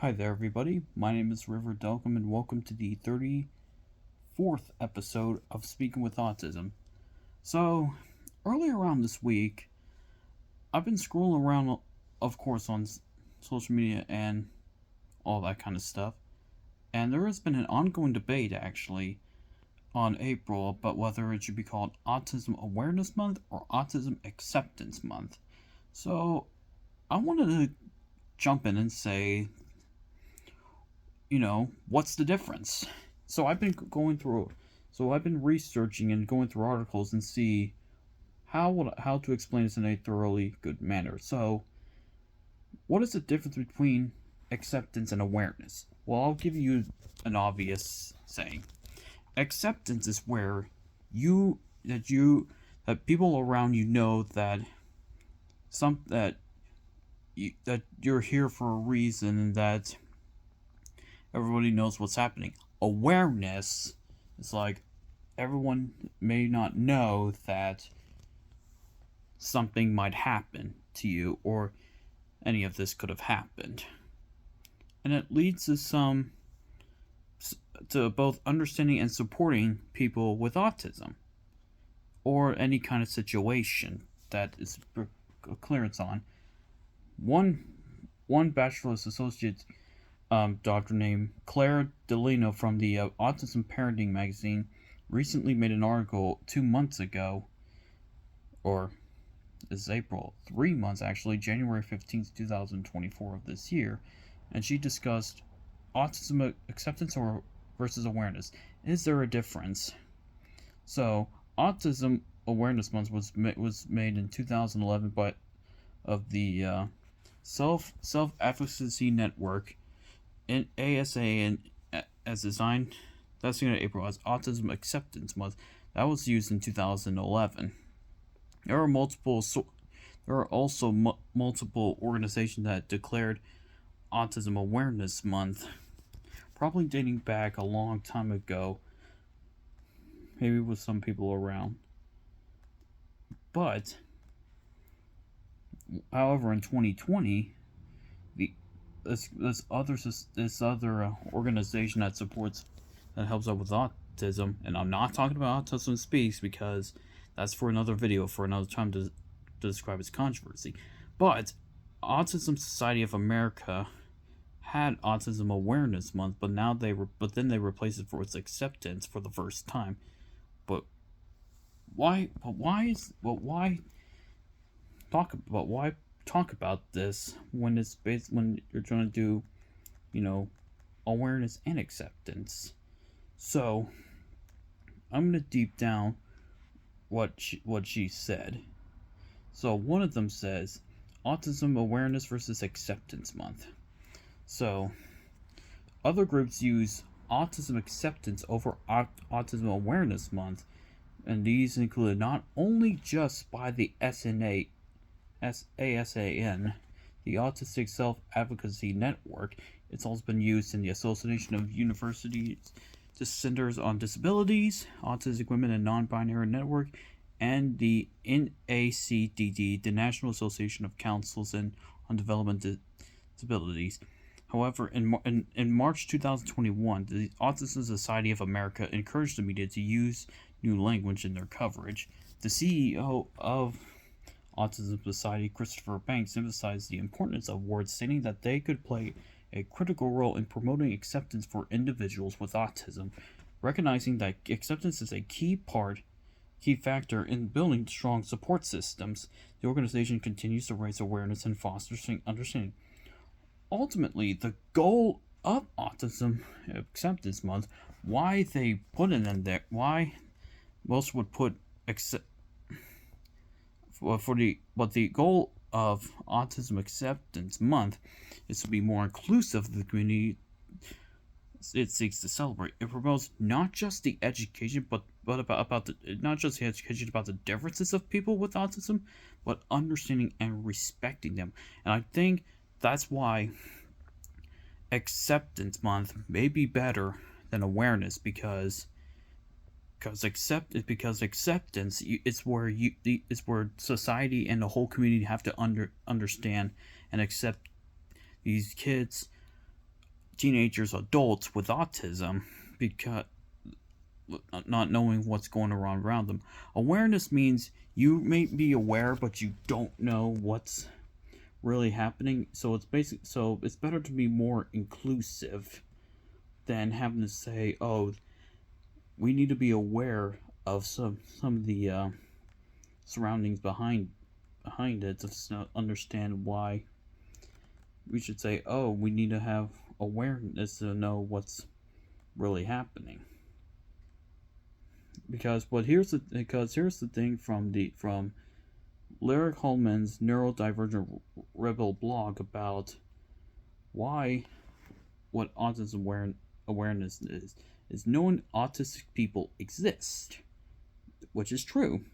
Hi there, everybody. My name is River Delcom, and welcome to the 34th episode of Speaking with Autism. So, earlier on this week, I've been scrolling around, of course, on social media and all that kind of stuff, and there has been an ongoing debate, actually, on April about whether it should be called Autism Awareness Month or Autism Acceptance Month. So, I wanted to jump in and say, what's the difference? So I've been going through, so I've been researching and going through articles and see how to explain this in a thoroughly good manner. So, what is the difference between acceptance and awareness? Well, I'll give you an obvious saying. Acceptance is where that people around you know that that you're here for a reason and that everybody knows what's happening. Awareness is like everyone may not know that something might happen to you or any of this could have happened. And it leads to both understanding and supporting people with autism or any kind of situation that is a clearance on. One bachelor's associate doctor named Claire Delino from the Autism Parenting magazine recently made an article 2 months ago, or is April, 3 months actually, January 15th, 2024 of this year, and she discussed autism acceptance or versus awareness. Is there a difference? So, Autism Awareness Month was made in 2011 by of the Self Advocacy Network in ASA and as designed. That's in April as Autism Acceptance Month. That was used in 2011. There are also multiple organizations that declared Autism Awareness Month, probably dating back a long time ago, maybe with some people around. But, however, in 2020, this other organization that helps out with autism, and I'm not talking about Autism Speaks because that's for another video for another time to describe its controversy. But Autism Society of America had Autism Awareness Month, but then they replaced it for its acceptance for the first time. But why talk about this when when you're trying to do, awareness and acceptance? So I'm gonna deep down what she said. So one of them says Autism Awareness versus Acceptance Month. So other groups use Autism Acceptance over Autism Awareness Month, and these include not only just by the ASAN, the Autistic Self-Advocacy Network. It's also been used in the Association of Universities Centers on Disabilities, Autistic Women and Non-Binary Network, and the NACDD, the National Association of Councils on Development Disabilities. However, in March 2021, the Autism Society of America encouraged the media to use new language in their coverage. The CEO of Autism Society, Christopher Banks, emphasized the importance of words, stating that they could play a critical role in promoting acceptance for individuals with autism, recognizing that acceptance is a key factor in building strong support systems. The organization continues to raise awareness and foster understanding. Ultimately, the goal of Autism Acceptance Month, why they put it in there, why most would put the goal of Autism Acceptance Month is to be more inclusive of the community it seeks to celebrate. It promotes not just the education, but about not just the education about the differences of people with autism, but understanding and respecting them. And I think that's why Acceptance Month may be better than awareness because acceptance it's where society and the whole community have to understand and accept these kids teenagers, adults with autism, because not knowing what's going on around them. Awareness means you may be aware, but you don't know what's really happening. So it's better to be more inclusive than having to say, "Oh, we need to be aware of some of the surroundings behind it to understand why." We should say, "Oh, we need to have awareness to know what's really happening." Because here's the thing from Lyric Holman's Neurodivergent Rebel blog about why what autism awareness is knowing autistic people exist, which is true.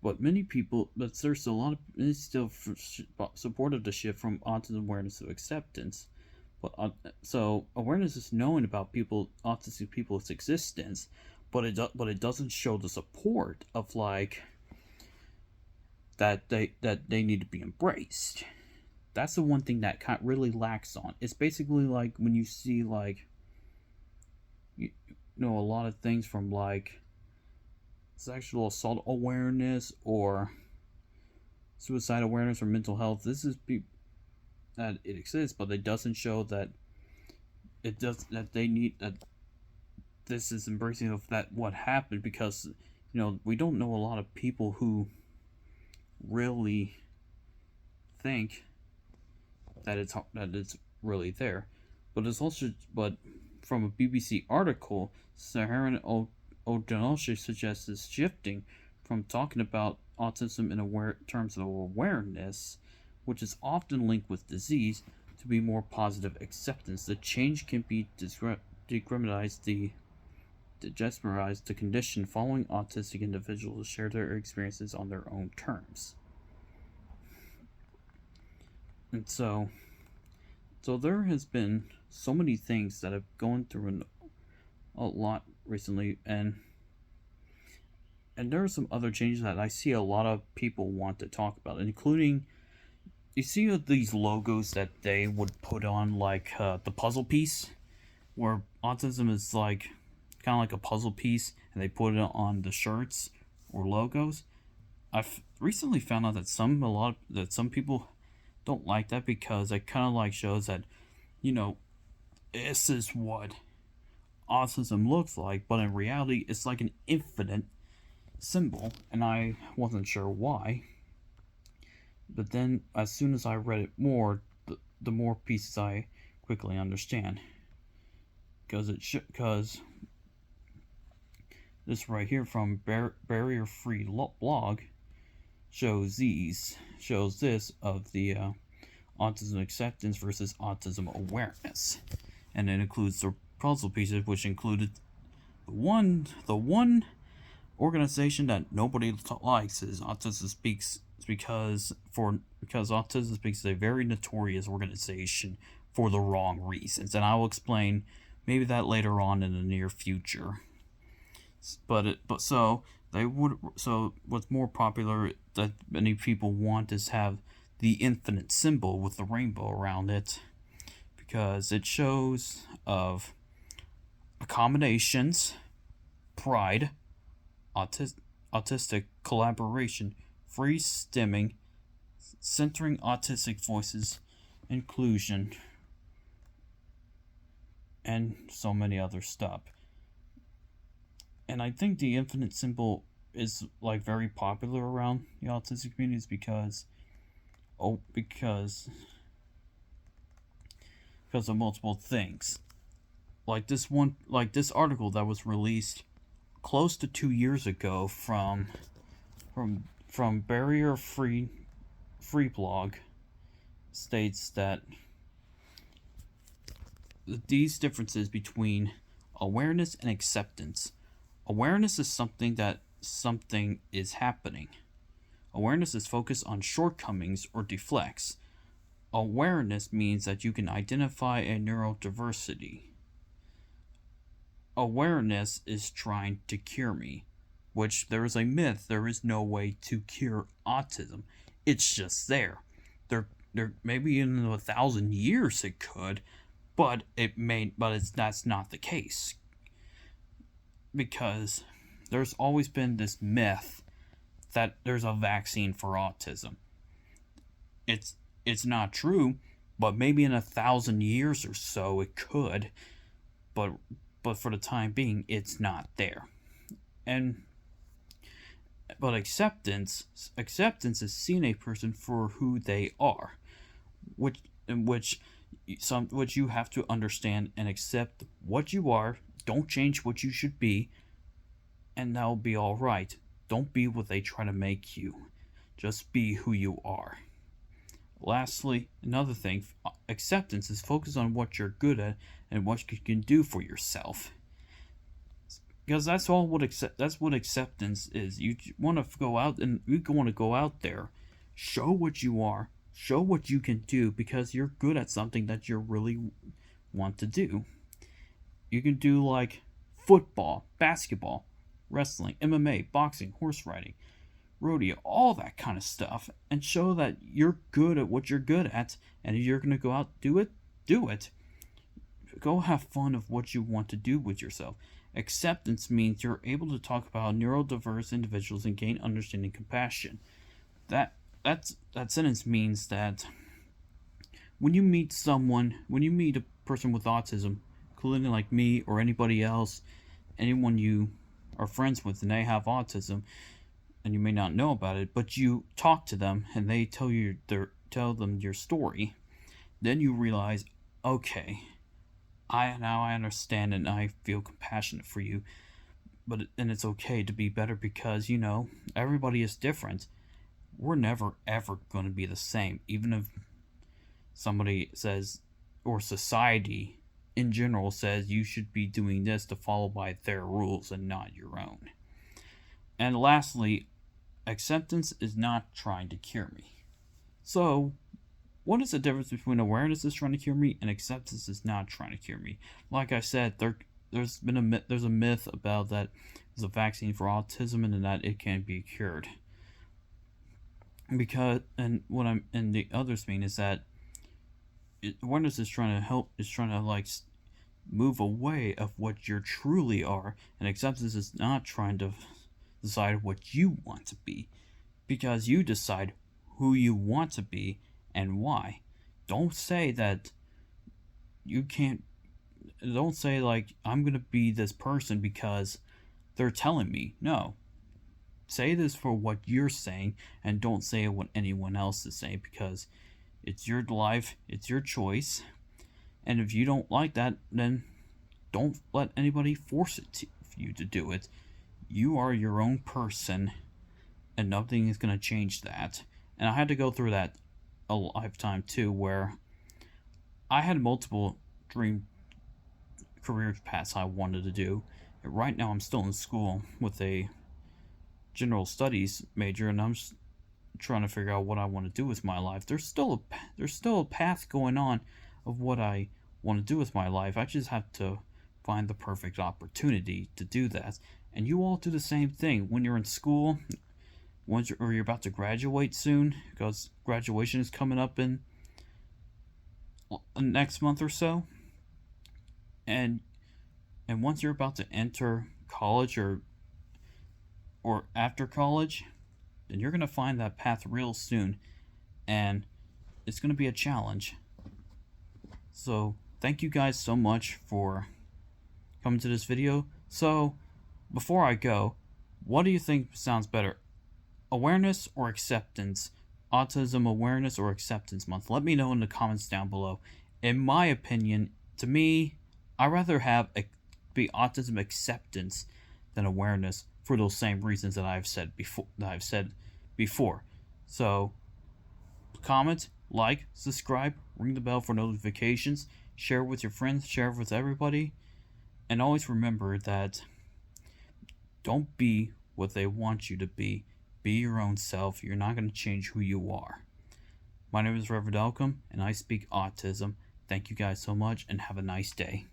But there's a lot of many still supportive the shift from autism awareness to acceptance. So awareness is knowing about autistic people's existence, but it doesn't show the support of like that they need to be embraced. That's the one thing that really lacks on. It's basically like when you see like you know a lot of things from like sexual assault awareness or suicide awareness or mental health. This is that it exists, but it doesn't show that it does that they need that this is embracing of that what happened, because we don't know a lot of people who really think that it's really there. But from a BBC article, Saharan O'Donnell suggests this shifting from talking about autism in terms of awareness, which is often linked with disease, to be more positive acceptance. The change can be destigmatize the condition, following autistic individuals to share their experiences on their own terms. And so there has been so many things that have gone through a lot recently, and there are some other changes that I see a lot of people want to talk about, including, you see these logos that they would put on like the puzzle piece, where autism is like kind of like a puzzle piece, and they put it on the shirts or logos. I've recently found out that some people don't like that, because it kind of like shows that this is what autism looks like, but in reality it's like an infinite symbol, and I wasn't sure why. But then as soon as I read it more, the more pieces I quickly understand, because this right here from Barrier Free blog shows this of the autism acceptance versus autism awareness, and it includes the puzzle pieces, which included the one organization that nobody likes is Autism Speaks, because Autism Speaks is a very notorious organization for the wrong reasons, and I will explain maybe that later on in the near future. So what's more popular that many people want is have the infinite symbol with the rainbow around it, because it shows of accommodations, pride, autistic collaboration, free stimming, centering autistic voices, inclusion, and so many other stuff. And I think the infinite symbol is like very popular around the autistic communities because of multiple things. Like this article that was released close to 2 years ago from Barrier Free blog states that these differences between awareness and acceptance. Awareness is something is happening. Awareness is focused on shortcomings or deflects. Awareness means that you can identify a neurodiversity. Awareness is trying to cure me, which there is a myth. There is no way to cure autism. It's just there. there maybe in 1,000 years it could, but that's not the case, because there's always been this myth that there's a vaccine for autism. It's not true, but maybe in 1,000 years or so it could, but for the time being it's not there. And but acceptance is seeing a person for who they are, which you have to understand and accept what you are. Don't change what you should be, and that'll be all right. Don't be what they try to make you. Just be who you are. Lastly, another thing, acceptance is focused on what you're good at and what you can do for yourself. Because that's what acceptance is. You want to go out there, show what you are, show what you can do, because you're good at something that you really want to do. You can do like football, basketball, wrestling, MMA, boxing, horse riding, rodeo, all that kind of stuff, and show that you're good at what you're good at, and if you're going to go out do it. Go have fun of what you want to do with yourself. Acceptance means you're able to talk about neurodiverse individuals and gain understanding and compassion. That sentence means that when you meet a person with autism, including like me or anybody else, anyone you are friends with and they have autism, and you may not know about it, but you talk to them and they tell them your story, then you realize, okay, I understand and I feel compassionate for you, and it's okay to be better, because everybody is different. We're never ever going to be the same, even if somebody says, or society in general says, you should be doing this to follow by their rules and not your own. And lastly, acceptance is not trying to cure me. So what is the difference between awareness is trying to cure me and acceptance is not trying to cure me? Like I said, there's a myth about that there's a vaccine for autism and that it can be cured. And the others mean is that awareness is trying to like move away of what you truly are, and acceptance is not trying to decide what you want to be, because you decide who you want to be and why. Don't say that you can't. Don't say like, I'm gonna be this person because they're telling me. No. Say this for what you're saying, and don't say what anyone else is saying, because it's your life, it's your choice, and if you don't like that, then don't let anybody force you to do it. You are your own person, and nothing is gonna change that. And I had to go through that a lifetime too, where I had multiple dream career paths I wanted to do. And right now I'm still in school with a general studies major, and I'm just trying to figure out what I want to do with my life. There's still a path going on of what I want to do with my life. I just have to find the perfect opportunity to do that. And you all do the same thing when you're in school. Or you're about to graduate soon, because graduation is coming up in next month or so, and once you're about to enter college or after college, then you're gonna find that path real soon, and it's gonna be a challenge. So thank you guys so much for coming to this video. So before I go, what do you think sounds better? Awareness or acceptance? Autism Awareness or Acceptance Month? Let me know in the comments down below. In my opinion, to me, I'd rather have be autism acceptance than awareness, for those same reasons that I've said before. So comment, like, subscribe, ring the bell for notifications, share with your friends, share with everybody, and always remember that don't be what they want you to be. Be your own self. You're not going to change who you are. My name is Reverend Elcom, and I speak autism. Thank you guys so much, and have a nice day.